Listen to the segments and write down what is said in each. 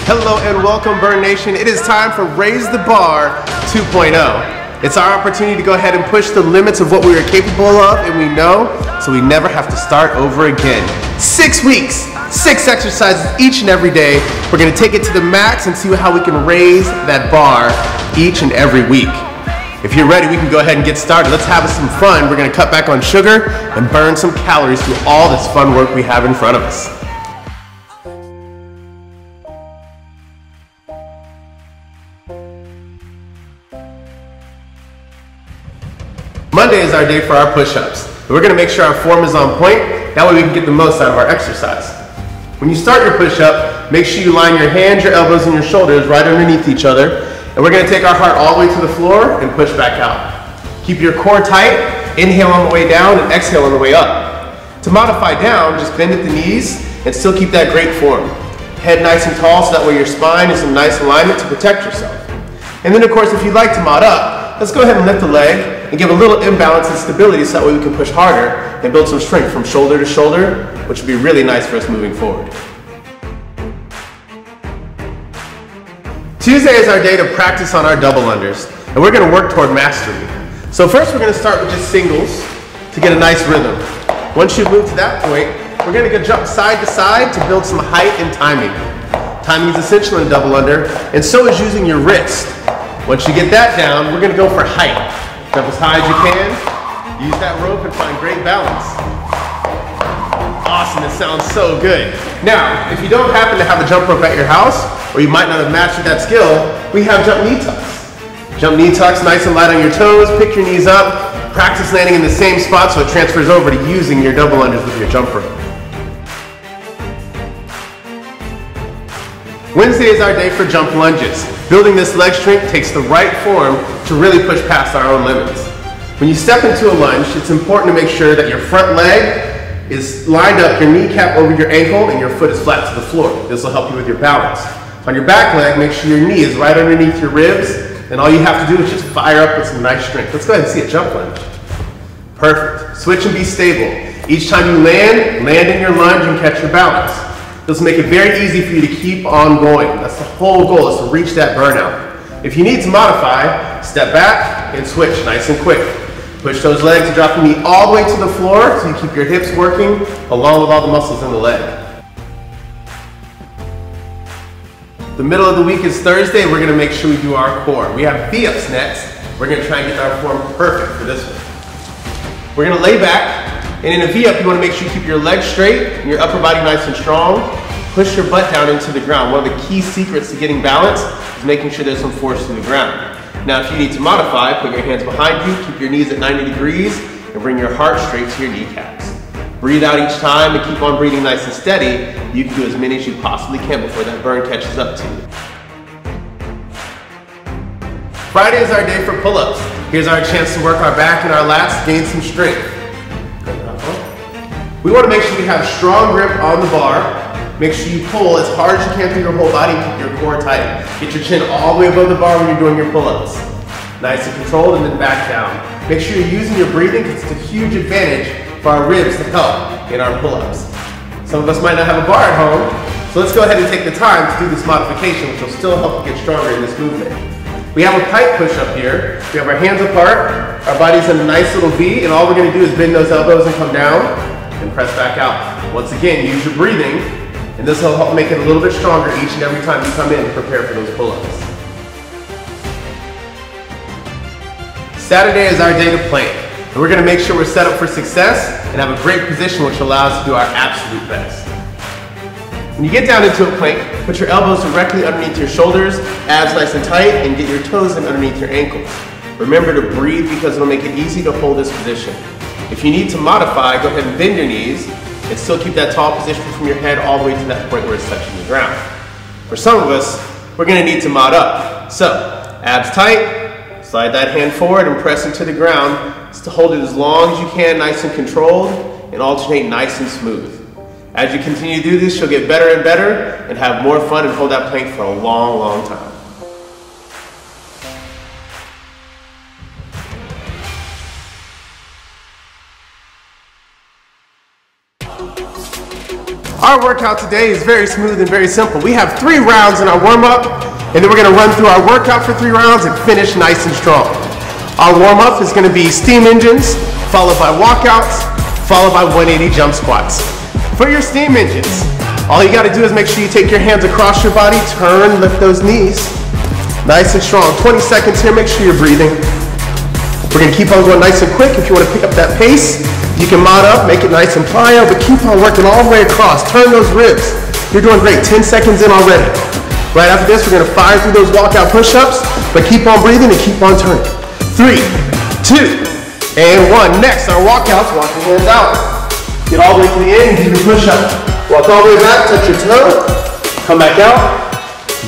Hello and welcome, Burn Nation. It is time for Raise the Bar 2.0. It's our opportunity to go ahead and push the limits of what we are capable of and we know, so we never have to start over again. 6 weeks, 6 exercises each and every day. We're gonna take it to the max and see how we can raise that bar each and every week. If you're ready, we can go ahead and get started. Let's have some fun. We're gonna cut back on sugar and burn some calories through all this fun work we have in front of us. Monday is our day for our push-ups. We're gonna make sure our form is on point. That way we can get the most out of our exercise. When you start your push-up, make sure you line your hands, your elbows, and your shoulders right underneath each other. And we're gonna take our heart all the way to the floor and push back out. Keep your core tight, inhale on the way down and exhale on the way up. To modify down, just bend at the knees and still keep that great form. Head nice and tall so that way your spine is in nice alignment to protect yourself. And then of course, if you'd like to mod up, let's go ahead and lift the leg and give a little imbalance and stability so that way we can push harder and build some strength from shoulder to shoulder, which would be really nice for us moving forward. Tuesday is our day to practice on our double unders, and we're gonna work toward mastery. So first we're gonna start with just singles to get a nice rhythm. Once you move to that point, we're gonna go jump side to side to build some height and timing. Timing is essential in a double under, and so is using your wrist. Once you get that down, we're gonna go for height. Jump as high as you can, use that rope and find great balance. Awesome, it sounds so good. Now, if you don't happen to have a jump rope at your house, or you might not have mastered that skill, we have jump knee tucks. Jump knee tucks, nice and light on your toes, pick your knees up, practice landing in the same spot so it transfers over to using your double unders with your jump rope. Wednesday is our day for jump lunges. Building this leg strength takes the right form to really push past our own limits. When you step into a lunge, it's important to make sure that your front leg is lined up, your kneecap over your ankle, and your foot is flat to the floor. This will help you with your balance. On your back leg, make sure your knee is right underneath your ribs, and all you have to do is just fire up with some nice strength. Let's go ahead and see a jump lunge. Perfect. Switch and be stable. Each time you land in your lunge and catch your balance. This will make it very easy for you to keep on going. That's the whole goal, is to reach that burnout. If you need to modify, step back and switch nice and quick. Push those legs and drop the knee all the way to the floor so you keep your hips working along with all the muscles in the leg. The middle of the week is Thursday. We're gonna make sure we do our core. We have V-ups next. We're gonna try and get our form perfect for this one. We're gonna lay back, and in a V-up, you wanna make sure you keep your legs straight and your upper body nice and strong. Push your butt down into the ground. One of the key secrets to getting balance is making sure there's some force to the ground. Now, if you need to modify, put your hands behind you, keep your knees at 90 degrees, and bring your heart straight to your kneecaps. Breathe out each time and keep on breathing nice and steady. You can do as many as you possibly can before that burn catches up to you. Friday is our day for pull-ups. Here's our chance to work our back and our lats, gain some strength. We want to make sure we have a strong grip on the bar. Make sure you pull as hard as you can through your whole body and keep your core tight. Get your chin all the way above the bar when you're doing your pull-ups. Nice and controlled, and then back down. Make sure you're using your breathing because it's a huge advantage for our ribs to help in our pull-ups. Some of us might not have a bar at home, so let's go ahead and take the time to do this modification, which will still help you get stronger in this movement. We have a pike push-up here. We have our hands apart, our body's in a nice little V, and all we're gonna do is bend those elbows and come down and press back out. Once again, use your breathing, and this will help make it a little bit stronger each and every time you come in to prepare for those pull-ups. Saturday is our day to plank, and we're gonna make sure we're set up for success and have a great position which allows us to do our absolute best. When you get down into a plank, put your elbows directly underneath your shoulders, abs nice and tight, and get your toes in underneath your ankles. Remember to breathe because it'll make it easy to hold this position. If you need to modify, go ahead and bend your knees and still keep that tall position from your head all the way to that point where it's touching the ground. For some of us, we're gonna need to mod up. So, abs tight, slide that hand forward and press into the ground. Just to hold it as long as you can, nice and controlled, and alternate nice and smooth. As you continue to do this, you'll get better and better and have more fun and hold that plank for a long, long time. Our workout today is very smooth and very simple. We have 3 rounds in our warm-up, and then we're gonna run through our workout for 3 rounds and finish nice and strong. Our warm-up is gonna be steam engines, followed by walkouts, followed by 180 jump squats. For your steam engines, all you gotta do is make sure you take your hands across your body, turn, lift those knees. Nice and strong. 20 seconds here, make sure you're breathing. We're gonna keep on going nice and quick. If you wanna pick up that pace, you can mod up, make it nice and pliable, but keep on working all the way across. Turn those ribs. You're doing great. 10 seconds in already. Right after this, we're gonna fire through those walkout push-ups, but keep on breathing and keep on turning. 3, 2, and 1. Next, our walkouts, walk your hands out. Get all the way to the end and do the push-up. Walk all the way back, touch your toe, come back out,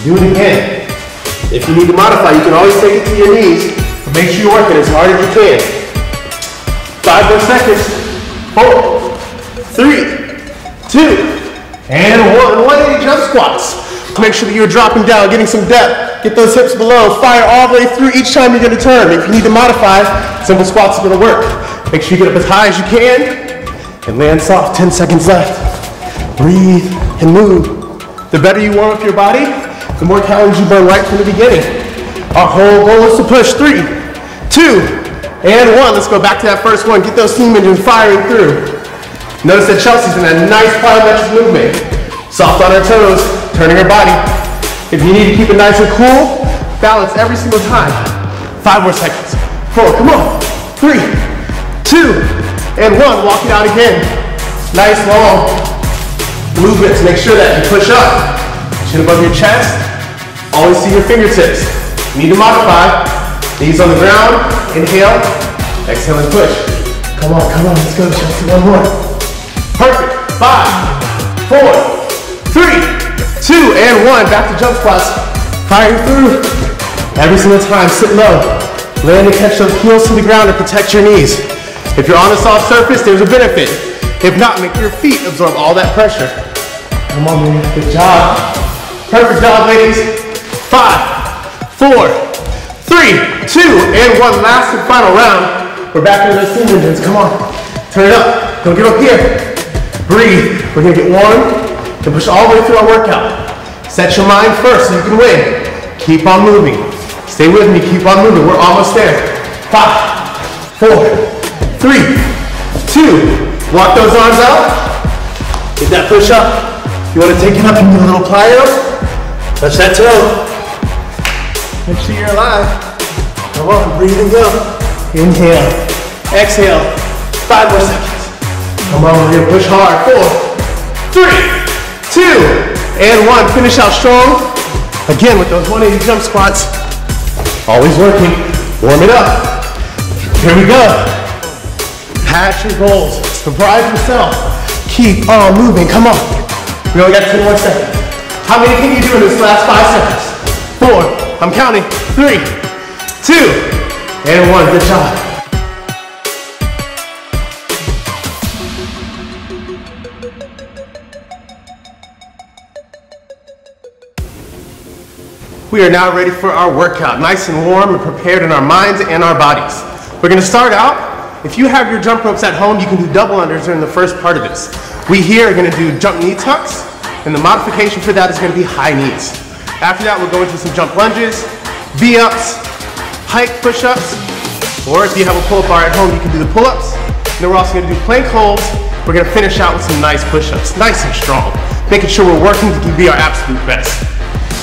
do it again. If you need to modify, you can always take it to your knees, but make sure you're working as hard as you can. 5 more seconds. 4, 3, 2, and 1. 180 jump squats. Make sure that you're dropping down, getting some depth. Get those hips below. Fire all the way through each time you're going to turn. If you need to modify, simple squats are going to work. Make sure you get up as high as you can and land soft. 10 seconds left. Breathe and move. The better you warm up your body, the more calories you burn right from the beginning. Our whole goal is to push. 3, 2, and 1. Let's go back to that first one. Get those steam engines firing through. Notice that Chelsea's in that nice plyometric movement. Soft on her toes, turning her body. If you need to keep it nice and cool, balance every single time. 5 more seconds. 4, come on. 3, 2, and 1. Walk it out again. Nice long movements. Make sure that you push up. Chin above your chest. Always see your fingertips. You need to modify. Knees on the ground. Inhale. Exhale and push. Come on, let's go, Chelsea. 1 more. Perfect. 5, 4, 3, 2, and 1. Back to jump squats. Fire through. Every single time, sit low. Land and catch those heels to the ground and protect your knees. If you're on a soft surface, there's a benefit. If not, make your feet absorb all that pressure. Come on, man. Good job. Perfect job, ladies. 5, 4, 3, 2, and 1. Last and final round. We're back into those steam engines. Come on. Turn it up. Don't get up here. Breathe. We're going to get warm and push all the way through our workout. Set your mind first so you can win. Keep on moving. Stay with me. Keep on moving. We're almost there. 5, 4, 3, 2. Walk those arms out. Get that push up. You want to take it up and do a little plyo. Touch that toe. Make sure you're alive. Come on, breathe and go. Inhale. Exhale. 5 more seconds. Come on, we're gonna push hard. 4, 3, 2, and 1. Finish out strong. Again with those 180 jump squats. Always working. Warm it up. Here we go. Patch your goals. Surprise yourself. Keep on moving. Come on. We only got 10 more seconds. How many can you do in this last 5 seconds? 4. I'm counting. 3, 2, and 1. Good job. We are now ready for our workout. Nice and warm and prepared in our minds and our bodies. We're going to start out. If you have your jump ropes at home, you can do double unders during the first part of this. We here are going to do jump knee tucks, and the modification for that is going to be high knees. After that, we'll go into some jump lunges, V-ups, pike push-ups, or if you have a pull-up bar at home, you can do the pull-ups. And then we're also going to do plank holds. We're going to finish out with some nice push-ups, nice and strong, making sure we're working to be our absolute best.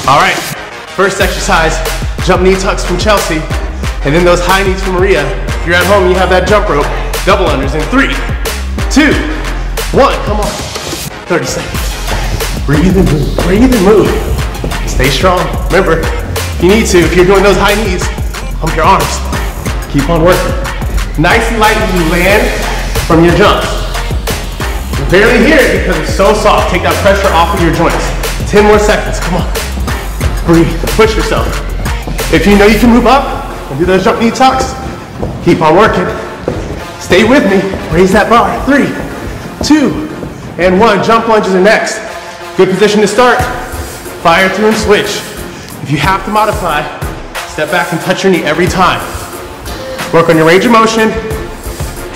All right, first exercise, jump knee tucks from Chelsea, and then those high knees from Maria. If you're at home and you have that jump rope, double unders in 3, 2, 1. Come on. 30 seconds. Breathe and move. Breathe and move. Stay strong. Remember, if you need to, if you're doing those high knees, pump your arms. Keep on working. Nice and light when you land from your jumps. You barely hear it because it's so soft. Take that pressure off of your joints. 10 more seconds. Come on. Breathe. Push yourself. If you know you can move up and do those jump knee tucks, keep on working. Stay with me. Raise that bar. 3, 2, and 1. Jump lunges are next. Good position to start. Fire through and switch. If you have to modify, step back and touch your knee every time. Work on your range of motion.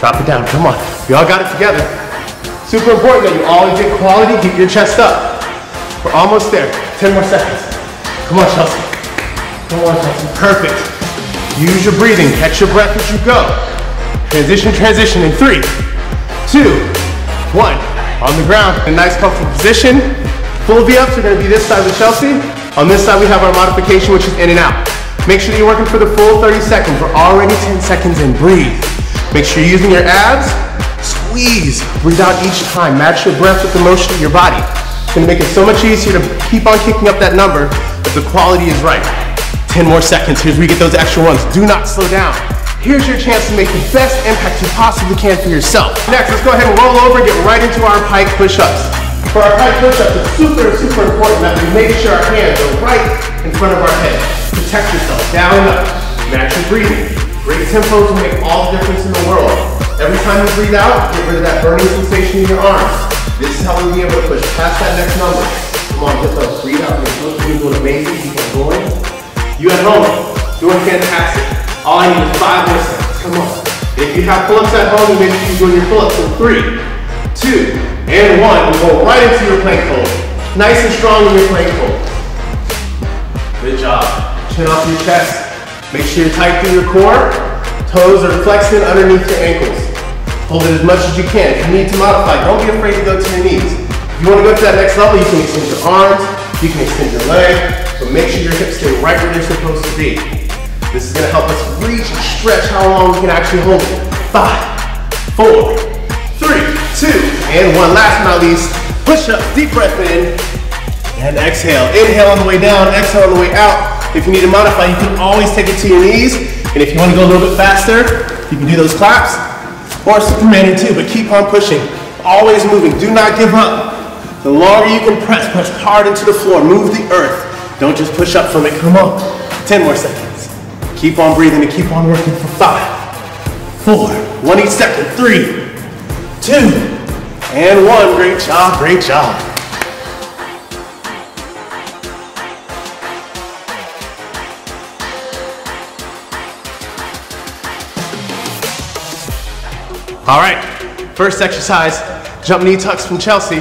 Drop it down. Come on. We all got it together. Super important that you always get quality, keep your chest up. We're almost there, 10 more seconds. Come on, Chelsea. Come on, Chelsea, perfect. Use your breathing, catch your breath as you go. Transition, transition in 3, 2, 1. On the ground, in a nice comfortable position. Full V-ups are gonna be this side with Chelsea. On this side, we have our modification, which is in and out. Make sure that you're working for the full 30 seconds. We're already 10 seconds in, breathe. Make sure you're using your abs. Squeeze, breathe out each time. Match your breath with the motion of your body. It's gonna make it so much easier to keep on kicking up that number if the quality is right. 10 more seconds, here's where you get those extra ones. Do not slow down. Here's your chance to make the best impact you possibly can for yourself. Next, let's go ahead and roll over and get right into our pike push-ups. For our pike push-ups, it's super important that we make sure our hands are right in front of our head. Protect yourself, down and up. Match your breathing. Great tempos will make all the difference in the world. Every time you breathe out, get rid of that burning sensation in your arms. This is how we'll be able to push past that next number. Come on, get those. Breathe out. You're doing amazing. Keep on going. You at home, doing fantastic. All I need is 5 more seconds. Come on. If you have pull-ups at home, you make sure you're doing your pull-ups in 3, 2, and 1. And go right into your plank hold. Nice and strong in your plank hold. Good job. Chin off your chest. Make sure you're tight through your core. Toes are flexed in underneath your ankles. Hold it as much as you can. If you need to modify, don't be afraid to go to your knees. If you want to go to that next level, you can extend your arms, you can extend your leg, but make sure your hips stay right where they're supposed to be. This is going to help us reach and stretch how long we can actually hold it. 5, 4, 3, 2, and 1. Last but not least, push up, deep breath in, and exhale. Inhale on the way down, exhale on the way out. If you need to modify, you can always take it to your knees. And if you want to go a little bit faster, you can do those claps or Superman in 2, but keep on pushing. Always moving, do not give up. The longer you can press hard into the floor, move the earth. Don't just push up from it, come on. 10 more seconds. Keep on breathing and keep on working for 5, 4, 1 each second, 3, 2, and 1. Great job, great job. All right, first exercise, jump knee tucks from Chelsea,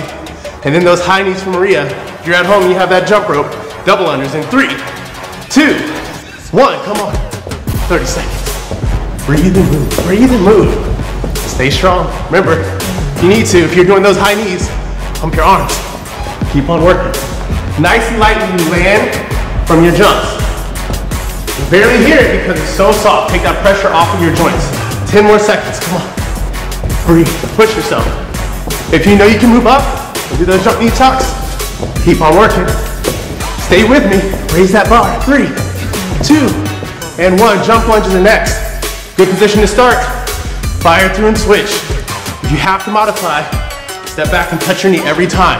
and then those high knees from Maria. If you're at home, you have that jump rope, double unders in 3, 2, 1, come on. 30 seconds. Breathe and move, breathe and move. Stay strong. Remember, if you need to, if you're doing those high knees, pump your arms. Keep on working. Nice and light when you land from your jumps. You barely hear it because it's so soft. Take that pressure off of your joints. 10 more seconds, come on. Breathe, push yourself. If you know you can move up, do those jump knee tucks. Keep on working. Stay with me, raise that bar. 3, 2, and 1, jump lunge in the next. Good position to start. Fire through and switch. If you have to modify, step back and touch your knee every time.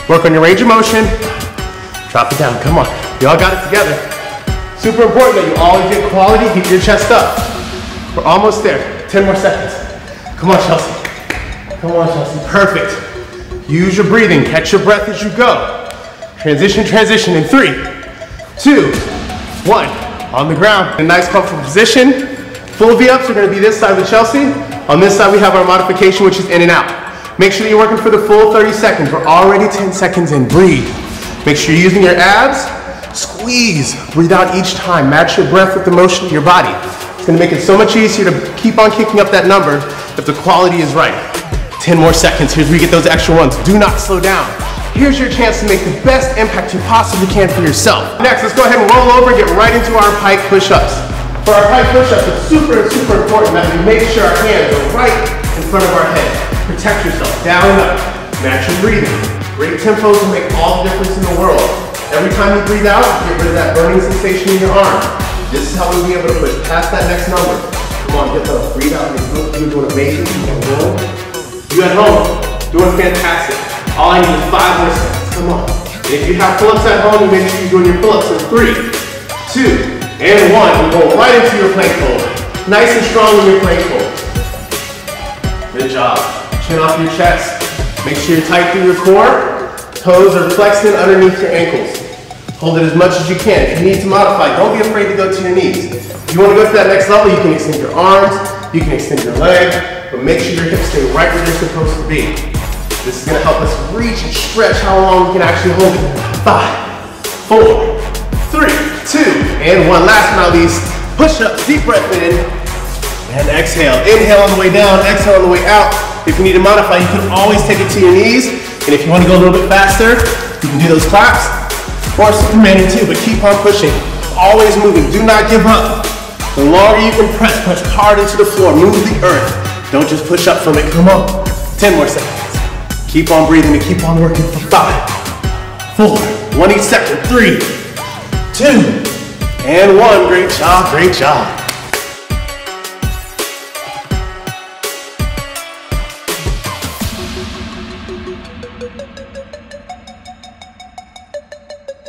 Work on your range of motion. Drop it down, come on. You all got it together. Super important that you always get quality, keep your chest up. We're almost there, 10 more seconds. Come on, Chelsea. Come on, Chelsea, perfect. Use your breathing, catch your breath as you go. Transition, transition in 3, 2, 1. On the ground, in a nice comfortable position. Full V-ups are gonna be this side with Chelsea. On this side, we have our modification, which is in and out. Make sure that you're working for the full 30 seconds. We're already 10 seconds in, breathe. Make sure you're using your abs. Squeeze, breathe out each time. Match your breath with the motion of your body. It's gonna make it so much easier to keep on kicking up that number if the quality is right. 10 more seconds, here's where you get those extra ones. Do not slow down. Here's your chance to make the best impact you possibly can for yourself. Next, let's go ahead and roll over and get right into our pike push-ups. For our pike push-ups, it's super important that we make sure our hands are right in front of our head. Protect yourself, down and up. Match your breathing. Great tempos will make all the difference in the world. Every time you breathe out, get rid of that burning sensation in your arm. This is how we'll be able to push past that next number. Come on, get those. Breathe out. You're doing amazing. You at home, doing fantastic. All I need is 5 more seconds, come on. And if you have pull-ups at home, you make sure you're doing your pull-ups in 3, 2, and 1. You go right into your plank hold. Nice and strong in your plank hold. Good job. Chin off your chest. Make sure you're tight through your core. Toes are flexed in underneath your ankles. Hold it as much as you can. If you need to modify, don't be afraid to go to your knees. If you want to go to that next level, you can extend your arms, you can extend your leg, but make sure your hips stay right where they're supposed to be. This is gonna help us reach and stretch how long we can actually hold it. 5, 4, 3, 2, and 1. Last but not least, push up, deep breath in, and exhale. Inhale on the way down, exhale on the way out. If you need to modify, you can always take it to your knees, and if you want to go a little bit faster, you can do those claps, or Superman too, but keep on pushing. Always moving, do not give up. The longer you can press hard into the floor, move the earth. Don't just push up from it, come on. 10 more seconds. Keep on breathing and keep on working for 5, 4, 1 each second, 3, 2, and 1. Great job, great job.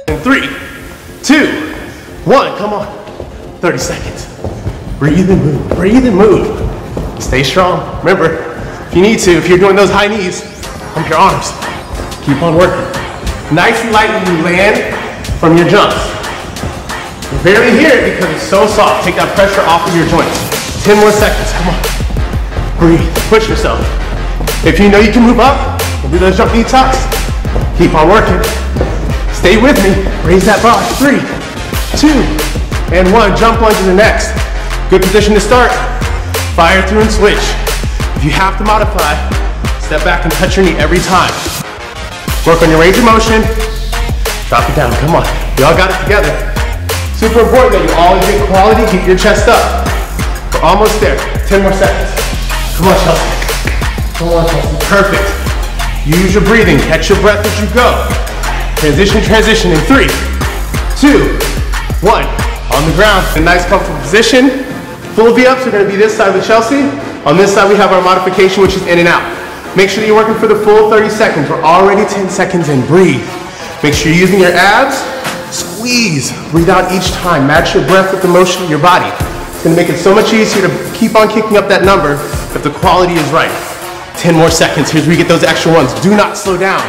And 3, 2, 1, come on. 30 seconds. Breathe and move, breathe and move. Stay strong. Remember, if you need to, if you're doing those high knees, pump your arms. Keep on working. Nice and light when you land from your jumps. You barely hear it because it's so soft. Take that pressure off of your joints. 10 more seconds, come on. Breathe, push yourself. If you know you can move up and do those jump detox, keep on working. Stay with me, raise that bar. 3, 2, and 1. Jump lunges are next. Good position to start. Fire through and switch. If you have to modify, step back and touch your knee every time. Work on your range of motion. Drop it down, come on. We all got it together. Super important that you always get quality, keep your chest up. We're almost there, 10 more seconds. Come on, Chelsea. Come on, Chelsea, perfect. Use your breathing, catch your breath as you go. Transition, transition in 3, 2, 1. On the ground, a nice comfortable position. Full V-ups are gonna be this side with Chelsea. On this side, we have our modification, which is in and out. Make sure that you're working for the full 30 seconds. We're already 10 seconds in, breathe. Make sure you're using your abs. Squeeze, breathe out each time. Match your breath with the motion of your body. It's gonna make it so much easier to keep on kicking up that number if the quality is right. 10 more seconds, here's where you get those extra ones. Do not slow down.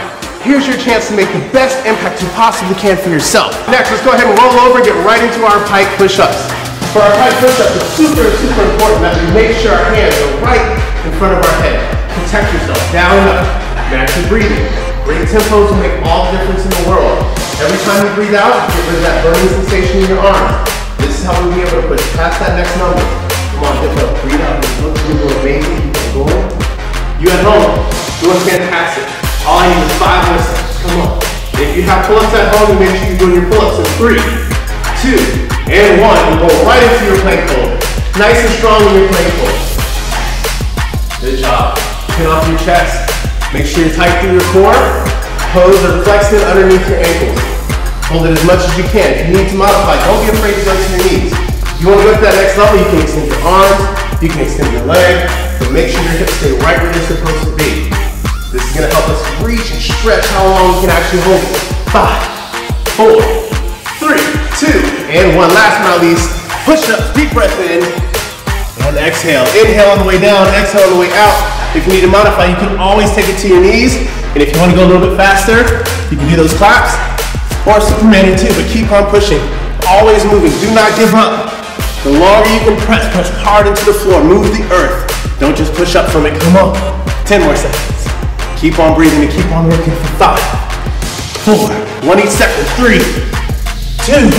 Here's your chance to make the best impact you possibly can for yourself. Next, let's go ahead and roll over and get right into our pike push-ups. For our pike push-ups, it's super important that we make sure our hands are right in front of our head. Protect yourself, down and up. Match your breathing. Great tempos will make all the difference in the world. Every time you breathe out, get rid of that burning sensation in your arms. This is how we'll be able to push past that next number. Come on, hip up, breathe out, and look, you're doing amazing, keep going. You at home, doing fantastic. All I need is 5 more seconds, come on. If you have pull-ups at home, you make sure you're doing your pull-ups in 3, 2, and 1. And go right into your plank hold. Nice and strong in your plank hold. Good job. Chin off your chest. Make sure you're tight through your core. Toes are flexed in underneath your ankles. Hold it as much as you can. If you need to modify, don't be afraid to go to your knees. If you want to go to that next level, you can extend your arms, you can extend your leg, but make sure your hips stay right where they're supposed to be. This is gonna help us reach and stretch how long we can actually hold it. 5, 4, 3, 2, and 1. Last but not least, push up, deep breath in, and exhale. Inhale on the way down, exhale on the way out. If you need to modify, you can always take it to your knees. And if you want to go a little bit faster, you can do those claps, or Superman too, but keep on pushing. Always moving, do not give up. The longer you can press hard into the floor, move the earth. Don't just push up from it, come on. 10 more seconds. Keep on breathing and keep on working for 5, 4, 1 each second, 3, 2,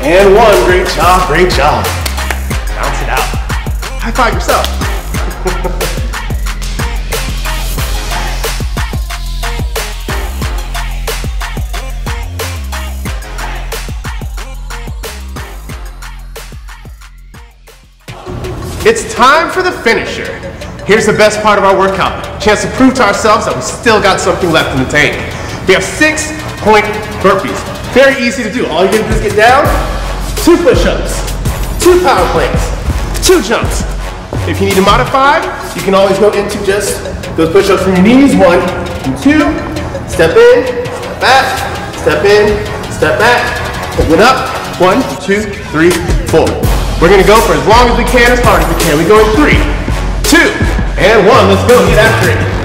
and 1. Great job, great job. Bounce it out. High five yourself. It's time for the finisher. Here's the best part of our workout. Chance to prove to ourselves that we still got something left in the tank. We have 6-point burpees. Very easy to do. All you gotta do is get down, 2 push-ups, 2 power planks, 2 jumps. If you need to modify, you can always go into just those push-ups from your knees. 1 and 2. Step in, step back, step in, step back. Open up. 1, 2, 3, 4. We're gonna go for as long as we can, as hard as we can. We go in 3, 2, and 1. Let's go, get after it.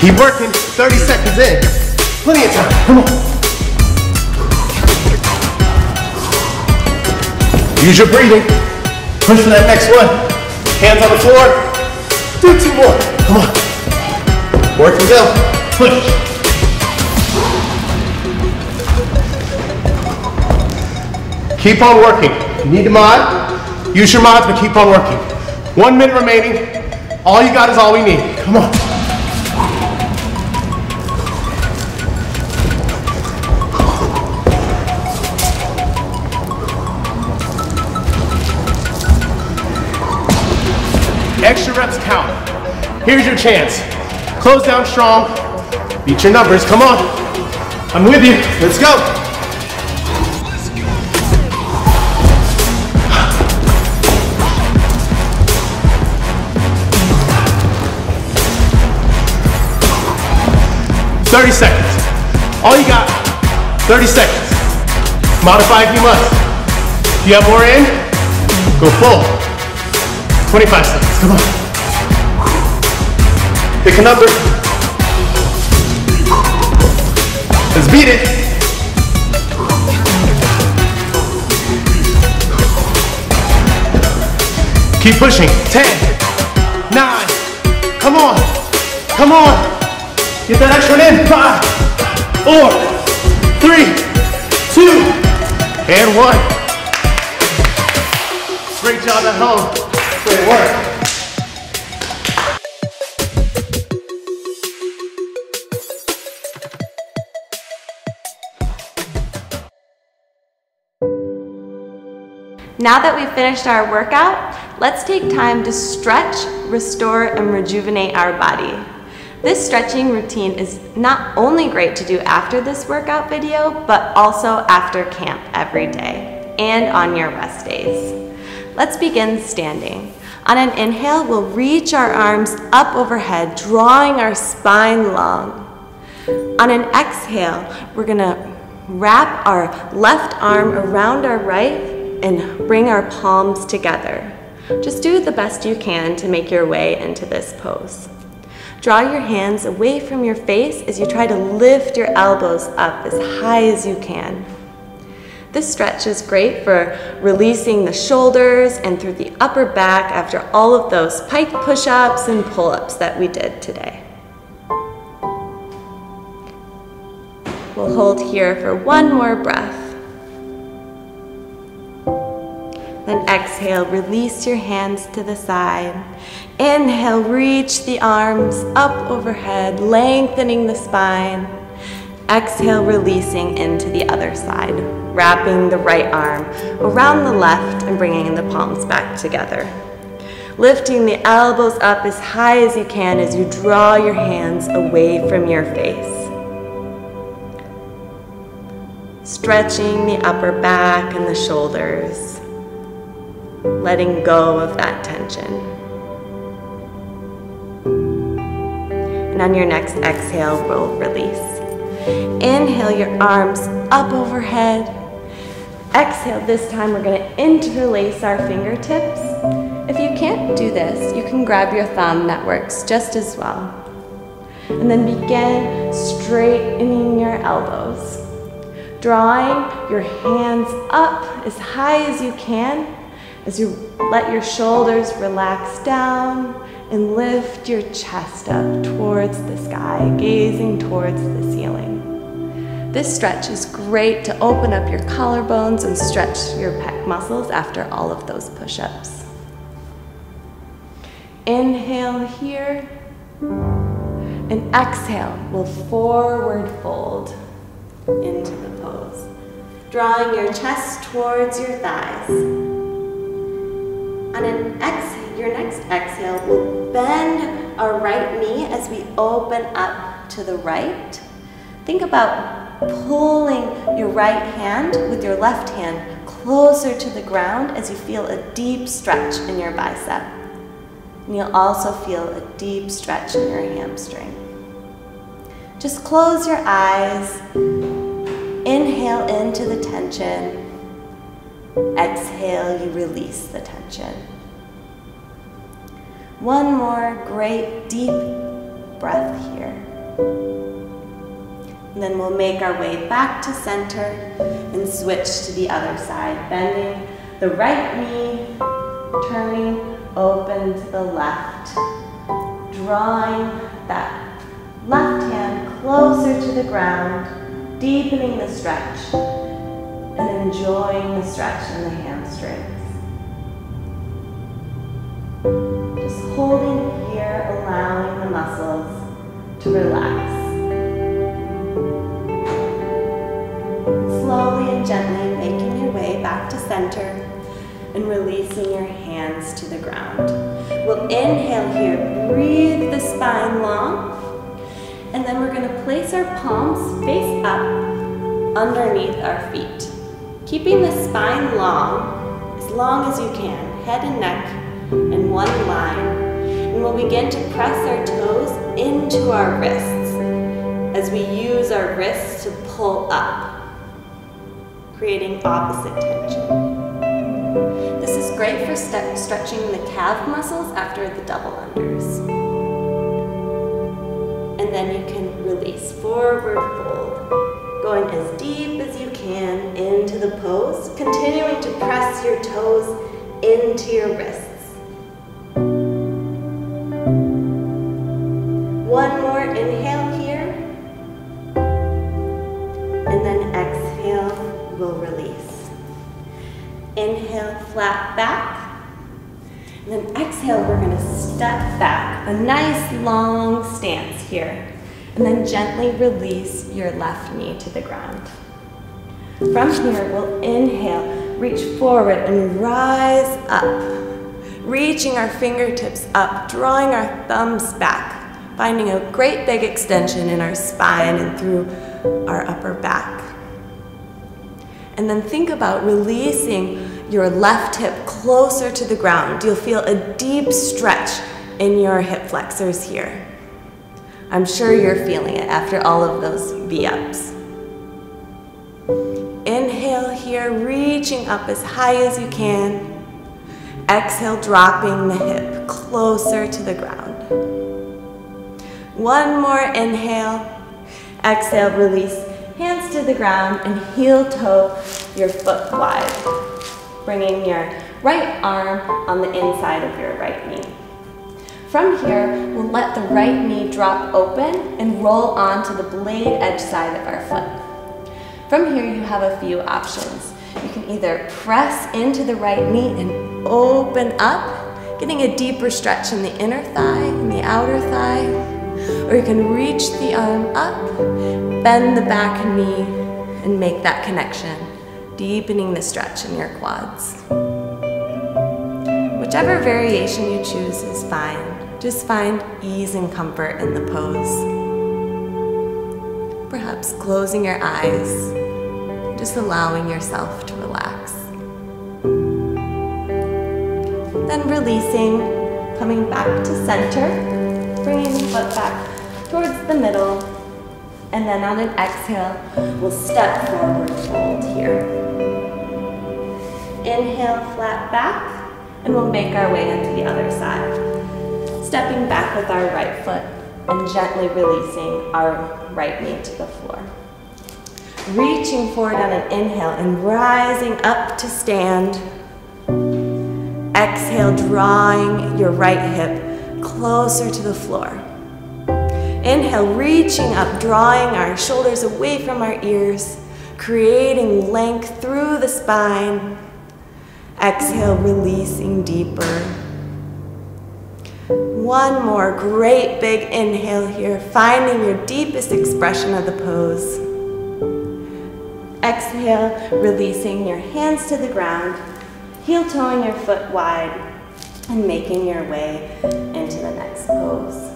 Keep working, 30 seconds in. Plenty of time, come on. Use your breathing. Push for that next one. Hands on the floor. Do 2 more, come on. Work and go, push. Keep on working. If you need a mod, use your mods, but keep on working. 1 minute remaining. All you got is all we need. Come on. Extra reps count. Here's your chance. Close down strong. Beat your numbers. Come on. I'm with you. Let's go. $30 seconds. All you got, 30 seconds. Modify if you must. If you have more in, go full. 25 seconds, come on. Pick a number. Let's beat it. Keep pushing. 10, 9, come on, come on. Get that extra one in. 5, 4, 3, 2, and 1. Great job at home. Great work. Now that we've finished our workout, let's take time to stretch, restore, and rejuvenate our body. This stretching routine is not only great to do after this workout video, but also after camp every day and on your rest days. Let's begin standing. On an inhale, we'll reach our arms up overhead, drawing our spine long. On an exhale, we're gonna wrap our left arm around our right and bring our palms together. Just do the best you can to make your way into this pose. Draw your hands away from your face as you try to lift your elbows up as high as you can. This stretch is great for releasing the shoulders and through the upper back after all of those pike push-ups and pull-ups that we did today. We'll hold here for one more breath. Then exhale, release your hands to the side. Inhale, reach the arms up overhead, lengthening the spine. Exhale, releasing into the other side, wrapping the right arm around the left and bringing the palms back together. Lifting the elbows up as high as you can as you draw your hands away from your face. Stretching the upper back and the shoulders, letting go of that tension. And on your next exhale, we'll release. Inhale your arms up overhead. Exhale, this time we're gonna interlace our fingertips. If you can't do this, you can grab your thumb, that works just as well. And then begin straightening your elbows. Drawing your hands up as high as you can as you let your shoulders relax down and lift your chest up towards the sky, gazing towards the ceiling. This stretch is great to open up your collarbones and stretch your pec muscles after all of those push-ups. Inhale here, and exhale, we'll forward fold into the pose, drawing your chest towards your thighs. On an exhale, your next exhale, we'll bend our right knee as we open up to the right. Think about pulling your right hand with your left hand closer to the ground as you feel a deep stretch in your bicep. And you'll also feel a deep stretch in your hamstring. Just close your eyes. Inhale into the tension. Exhale, you release the tension. One more great deep breath here. And then we'll make our way back to center and switch to the other side, bending the right knee, turning open to the left, drawing that left hand closer to the ground, deepening the stretch, and enjoying the stretch in the hamstrings. Just holding here, allowing the muscles to relax. Slowly and gently making your way back to center and releasing your hands to the ground. We'll inhale here, breathe the spine long, and then we're going to place our palms face up underneath our feet. Keeping the spine long as you can, head and neck in one line. And we'll begin to press our toes into our wrists as we use our wrists to pull up, creating opposite tension. This is great for stretching the calf muscles after the double unders. And then you can release, forward fold, going as deep as you can into the pose, continuing to press your toes into your wrists. One more inhale here, and then exhale, we'll release. Inhale, flat back, and then exhale, we're gonna step back, a nice long stance here, and then gently release your left knee to the ground. From here, we'll inhale, reach forward and rise up, reaching our fingertips up, drawing our thumbs back, finding a great big extension in our spine and through our upper back. And then think about releasing your left hip closer to the ground. You'll feel a deep stretch in your hip flexors here. I'm sure you're feeling it after all of those V-ups. Inhale here, reaching up as high as you can. Exhale, dropping the hip closer to the ground. One more inhale. Exhale, release hands to the ground and heel toe your foot wide, bringing your right arm on the inside of your right knee. From here, we'll let the right knee drop open and roll onto the blade edge side of our foot. From here, you have a few options. You can either press into the right knee and open up, getting a deeper stretch in the inner thigh and the outer thigh, or you can reach the arm up, bend the back knee, and make that connection, deepening the stretch in your quads. Whichever variation you choose is fine. Just find ease and comfort in the pose. Perhaps closing your eyes, just allowing yourself to relax. Then releasing, coming back to center, bringing the foot back towards the middle, and then on an exhale, we'll step forward, fold here. Inhale, flat back, and we'll make our way into the other side. Stepping back with our right foot and gently releasing our right knee to the floor. Reaching forward on an inhale and rising up to stand. Exhale, drawing your right hip closer to the floor. Inhale, reaching up, drawing our shoulders away from our ears, creating length through the spine. Exhale, releasing deeper. One more great big inhale here, finding your deepest expression of the pose. Exhale, releasing your hands to the ground, heel toeing your foot wide, and making your way into the next pose.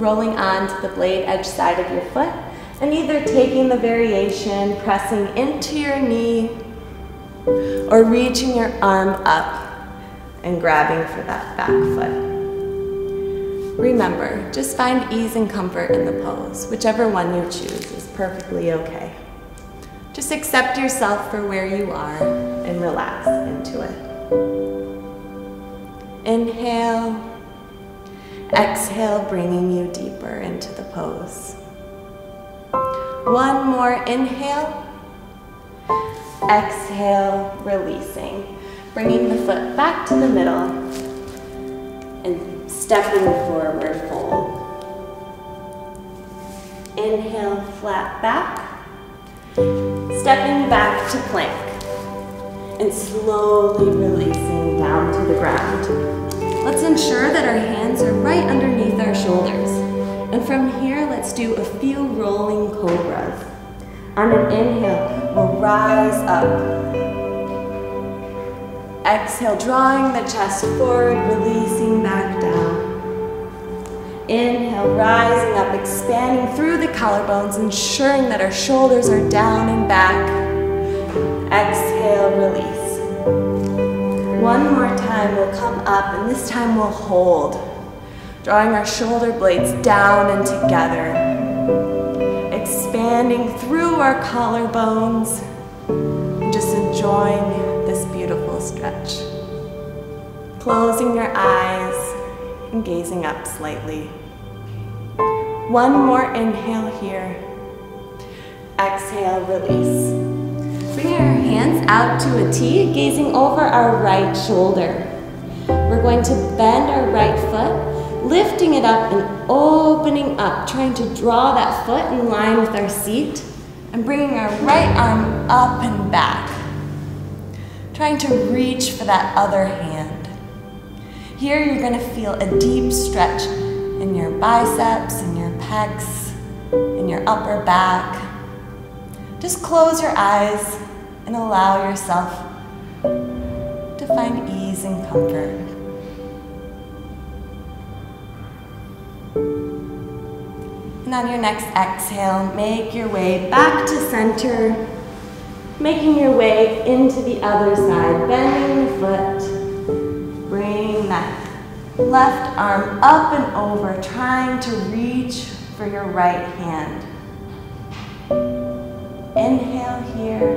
Rolling onto the blade edge side of your foot, and either taking the variation, pressing into your knee, or reaching your arm up and grabbing for that back foot. Remember, just find ease and comfort in the pose. Whichever one you choose is perfectly okay. Just accept yourself for where you are and relax into it. Inhale, Exhale, bringing you deeper into the pose. One more inhale. Exhale, releasing. Bringing the foot back to the middle and stepping forward, fold. Inhale, flat back. Stepping back to plank. And slowly releasing down to the ground. Let's ensure that our hands are right underneath our shoulders. And from here, let's do a few rolling cobras. On an inhale, we'll rise up. Exhale, drawing the chest forward, releasing back down. Inhale, rising up, expanding through the collarbones, ensuring that our shoulders are down and back. Exhale, release. One more time, we'll come up, and this time we'll hold. Drawing our shoulder blades down and together. Expanding through our collarbones. And just enjoying this beautiful stretch. Closing your eyes and gazing up slightly. One more inhale here. Exhale, release. Bring our hands out to a T, gazing over our right shoulder. We're going to bend our right foot, lifting it up and opening up, trying to draw that foot in line with our seat, and bringing our right arm up and back. Trying to reach for that other hand. Here you're going to feel a deep stretch in your biceps, in your pecs, in your upper back. Just close your eyes and allow yourself to find ease and comfort. And on your next exhale, make your way back to center, making your way into the other side, bending the foot, bringing that left arm up and over, trying to reach for your right hand. Inhale here.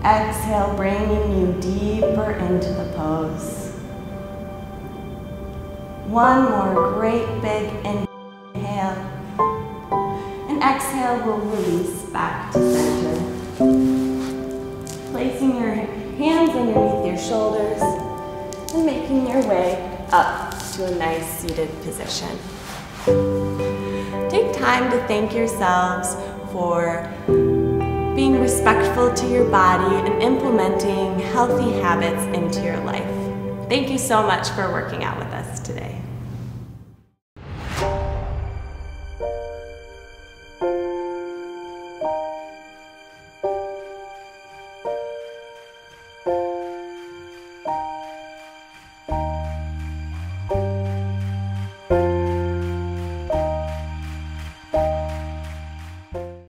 Exhale, bringing you deeper into the pose. One more great big inhale. And exhale, we'll release back to center. Placing your hands underneath your shoulders and making your way up to a nice seated position. Take time to thank yourselves for being respectful to your body and implementing healthy habits into your life. Thank you so much for working out with us today.